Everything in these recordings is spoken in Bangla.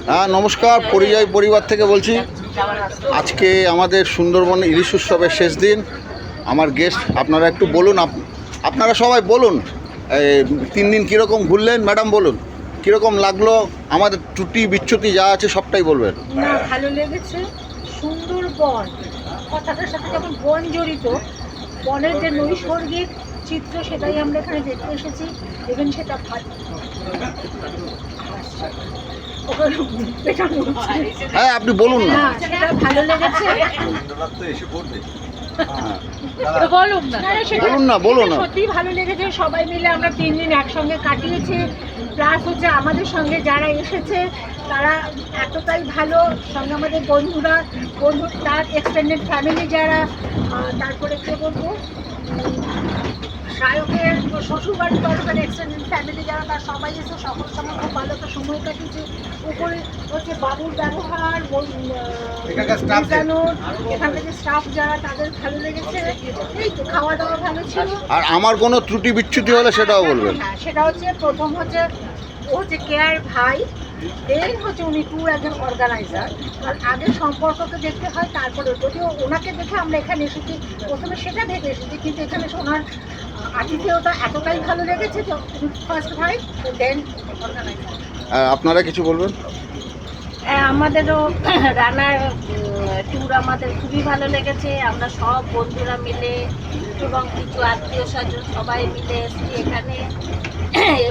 হ্যাঁ নমস্কার, পরিযায়ী পরিবার থেকে বলছি। আজকে আমাদের সুন্দরবন ইলিশ উৎসবের শেষ দিন। আমার গেস্ট আপনারা একটু বলুন, আপনারা সবাই বলুন 3 দিন কীরকম ঘুরলেন। ম্যাডাম বলুন কীরকম লাগলো, আমাদের ত্রুটি বিচ্যুতি যা আছে সবটাই বলবেন। না, ভালো লেগেছে। সুন্দরবন কথাটার সাথে যখন বন জড়িত, বনের যে নৈসর্গিক চিত্র সেটাই আমরা এখানে দেখতে এসেছি। এবং সেটা হ্যাঁ আপনি বলুন না। সেটা ভালো লেগেছে। বলুন না। সত্যিই ভালো লেগেছে। সবাই মিলে আমরা 3 দিন একসঙ্গে কাটিয়েছি। প্লাস হচ্ছে আমাদের সঙ্গে যারা এসেছে তারা এতটাই ভালো, সঙ্গে আমাদের বন্ধু তার এক্সটেন্ডেড ফ্যামিলি যারা, তারপরে কে বলবো, সায়কের শ্বশুরবাড়ির তরফের এক্সটেন্ডেড ফ্যামিলি যারা, তার সবাই এসে সকল সময় খুব ভালো একটা সময় কাটিয়েছে। উপরে হচ্ছে বাবুর ব্যবহার, এখান থেকে স্টাফ যারা, তাদের ভালো লেগেছে। এই তো খাওয়া দাওয়া ভালো ছিল। আর আমার কোনো ত্রুটি বিচ্যুতি হলে সেটাও বলবেন। হ্যাঁ, সেটা হচ্ছে প্রথম হচ্ছে ও হচ্ছে কেয়ার ভাই, দেন হচ্ছে উনি ট্যুর একজন অর্গানাইজার। আর আগে সম্পর্ককে দেখতে হয়, তারপরে যদিও ওনাকে দেখে আমরা এখানে এসেছি, প্রথমে সেটা ভেবে এসেছি, কিন্তু এখানে ওনার আতিথেয়তা এতটাই ভালো লেগেছে যে ফার্স্ট ভাই দেন অর্গানাইজার। আপনারা কিছু বলবেন? আমাদেরও রানার ট্যুর আমাদের খুবই ভালো লেগেছে। আমরা সব বন্ধুরা মিলে এবং কিছু আত্মীয় স্বজন সবাই মিলে এসেছি এখানে।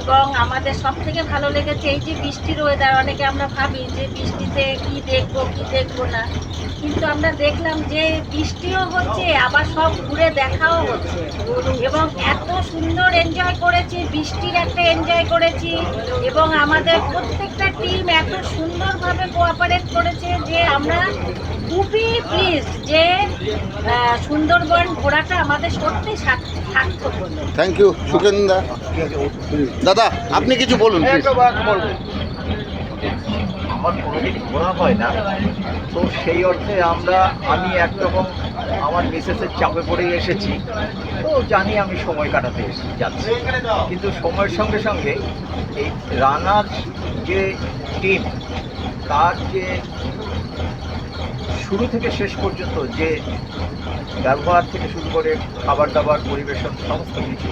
এবং আমাদের সব থেকে ভালো লেগেছে এই যে বৃষ্টির ওয়েদার। অনেকে আমরা ভাবি যে বৃষ্টিতে কি দেখবো না, কিন্তু আমরা দেখলাম যে বৃষ্টিও হচ্ছে, আবার সব ঘুরে দেখাও হচ্ছে। এবং এত সুন্দর এনজয় করেছি, বৃষ্টির একটা এনজয় করেছি। এবং আমাদের প্রত্যেকটা টিম এত সুন্দরভাবে কোঅপারেট করেছে যে আমরা খুবই প্লিজ যে সুন্দরবন ঘোরাটা আমাদের সত্যি সার্থক হলো। থ্যাংক ইউ সুকেন্দা। দাদা আপনি কিছু বলুন। আমার কোনোদিন ঘোরা হয় না, তো সেই অর্থে আমি একরকম আমার মিসেসের চাপে পড়ে এসেছি। তো জানি আমি সময় কাটাতে যাচ্ছি, কিন্তু সময়ের সঙ্গে সঙ্গে এই রানার যে টিম, তার যে শুরু থেকে শেষ পর্যন্ত যে ব্যবহার থেকে শুরু করে খাবার দাবার পরিবেশন সমস্ত কিছু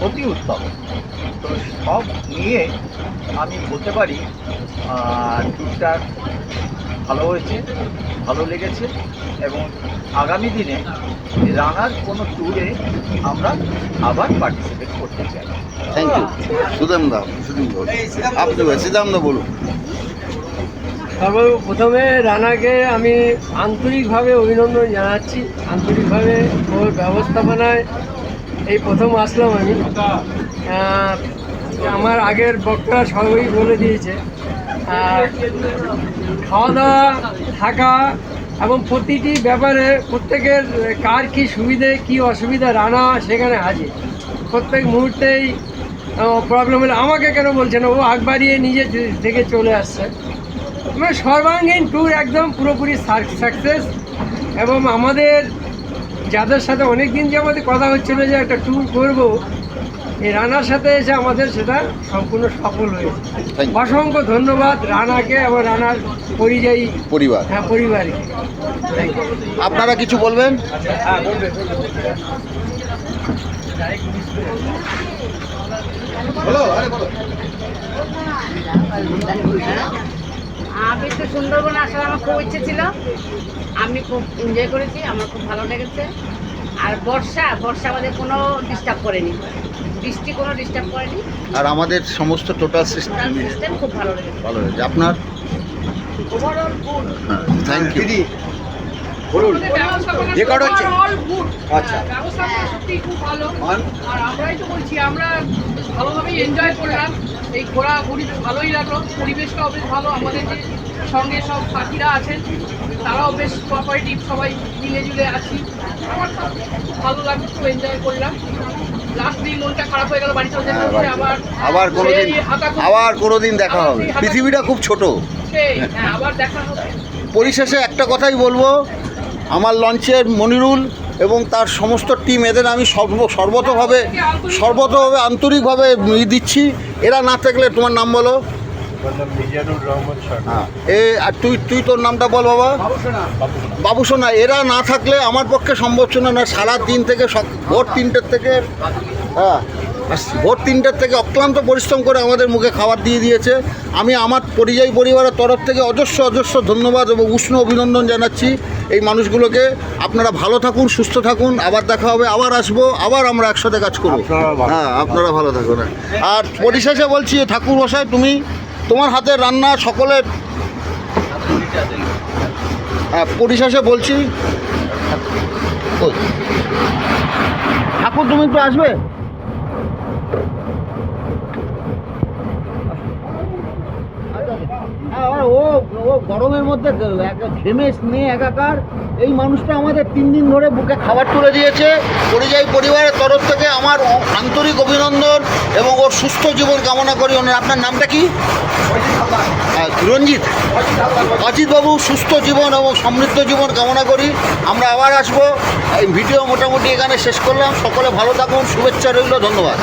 অতি উত্তম। তো সব নিয়ে আমি বলতে পারি ট্যুরটা ভালো হয়েছে, ভালো লেগেছে। এবং আগামী দিনে রানার কোনো ট্যুরে আমরা আবার পার্টিসিপেট করতে চাই। Thank you সুদামদা। সিদামদা বলুন। প্রথমে রানাকে আমি আন্তরিকভাবে অভিনন্দন জানাচ্ছি। আন্তরিকভাবে ওর ব্যবস্থাপনায় এই প্রথম আসলাম আমি। আমার আগের বক্তারা সবই বলে দিয়েছে, খাওয়া দাওয়া, থাকা এবং প্রতিটি ব্যাপারে প্রত্যেকের কার কী সুবিধে কী অসুবিধা রানা সেখানে হাজির। প্রত্যেক মুহূর্তেই প্রবলেম হলে আমাকে কেন বলছে না, ও আগ বাড়িয়ে নিজে থেকে চলে আসছে। মানে সর্বাঙ্গীন ট্যুর একদম পুরোপুরি সাকসেস। এবং আমাদের যাদের সাথে অনেক দিন যে আমাদের কথা হচ্ছিলো যে একটা ট্যুর করবো, এই রানার সাথে এসে আমাদের সেটা সম্পূর্ণ সফল হয়েছে। অসংখ্য ধন্যবাদ রানাকে এবং রানার পরিযায়ী পরিবার। হ্যাঁ, পরিবারকে। আপনারা কিছু বলবেন? আমি তো সুন্দরবন আসার আমার খুব ইচ্ছে ছিল। আমি খুব এনজয় করেছি, আমার খুব ভালো লেগেছে। আর বর্ষা আমাদের কোনো ডিস্টার্ব করেনি, বৃষ্টি কোনো ডিস্টার্ব করেনি। আর আমাদের সমস্ত টোটাল সিস্টেম খুব ভালো লেগেছে। ভালো হয়েছে। আপনার? Overall good. Thank you. বলুন। রেকর্ড হচ্ছে। আচ্ছা, ব্যবস্থাপনা সত্যি খুব ভালো। আর আমরাই তো বলছি, আমরা বেশ ভালোভাবেই এনজয় করলাম। এই ঘোরাঘুরি ভালোই লাগলো, পরিবেশটাও বেশ ভালো। আমাদের যে সঙ্গে সব সাথীরা আছেন তারাও বেশ কোঅপারেটিভ, সবাই মিলে জুলে আছি। আমার খুব ভালো লাগলো, খুব এনজয় করলাম। লাস্ট দিন মনটা খারাপ হয়ে গেল, বাড়ি চলে যেতে হচ্ছে। আবার কোনোদিন দেখা হবে। পৃথিবীটা খুব ছোট। হ্যাঁ, আবার দেখা হবে। পরিশেষে একটা কথাই বলবো, আমার লঞ্চের মনিরুল এবং তার সমস্ত টিম, এদের আমি সর্বতভাবে আন্তরিকভাবে দিচ্ছি। এরা না থাকলে, তোমার নাম বলো? হ্যাঁ আর তুই তোর নামটা বল বাবা। বাবুসোনা। এরা না থাকলে আমার পক্ষে সম্ভব ছিল না। সারা দিন থেকে ভোর 3টের থেকে ভোর 3টের থেকে অক্লান্ত পরিশ্রম করে আমাদের মুখে খাবার দিয়ে দিয়েছে। আমি আমার পরিযায়ী পরিবারের তরফ থেকে অজস্র ধন্যবাদ এবং উষ্ণ অভিনন্দন জানাচ্ছি এই মানুষগুলোকে। আপনারা ভালো থাকুন, সুস্থ থাকুন, আবার দেখা হবে, আবার আসবো, আবার আমরা একসাথে কাজ করবো। হ্যাঁ আপনারা ভালো থাকুন। আর পরিশেষে বলছি ঠাকুর মশাই, তুমি তোমার হাতের রান্না সকলের, হ্যাঁ পরিশেষে বলছি ঠাকুর তুমি একটু আসবে। ও গরমের মধ্যে ঘেমে স্নেহ একাকার। এই মানুষটা আমাদের 3 দিন ধরে বুকে খাবার তুলে দিয়েছে। পরিযায়ী পরিবারের তরফ থেকে আমার আন্তরিক অভিনন্দন এবং ওর সুস্থ জীবন কামনা করি। আপনার নামটা কি? রঞ্জিত। অজিতবাবু সুস্থ জীবন এবং সমৃদ্ধ জীবন কামনা করি। আমরা আবার আসবো। এই ভিডিও মোটামুটি এখানে শেষ করলাম। সকলে ভালো থাকুন, শুভেচ্ছা রইল, ধন্যবাদ।